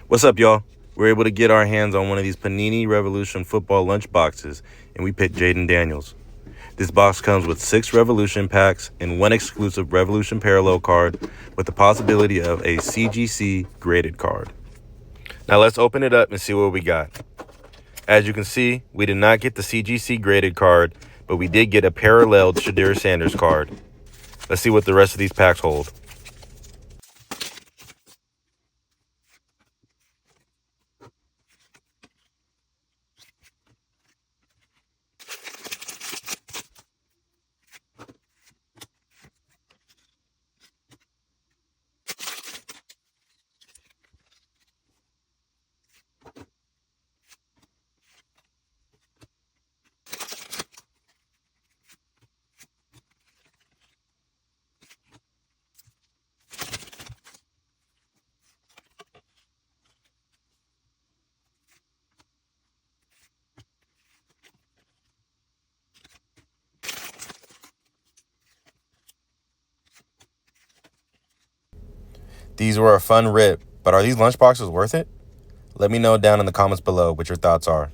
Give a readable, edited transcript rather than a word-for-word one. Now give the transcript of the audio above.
What's up, y'all? We're able to get our hands on one of these Panini Revolution football lunch boxes, and we picked Jayden Daniels. This box comes with 6 Revolution packs and 1 exclusive Revolution parallel card with the possibility of a CGC graded card. Now let's open it up and see what we got. As you can see, we did not get the CGC graded card, but we did get a paralleled Shedeur Sanders card. Let's see what the rest of these packs hold. These were a fun rip, but are these lunch boxes worth it? Let me know down in the comments below what your thoughts are.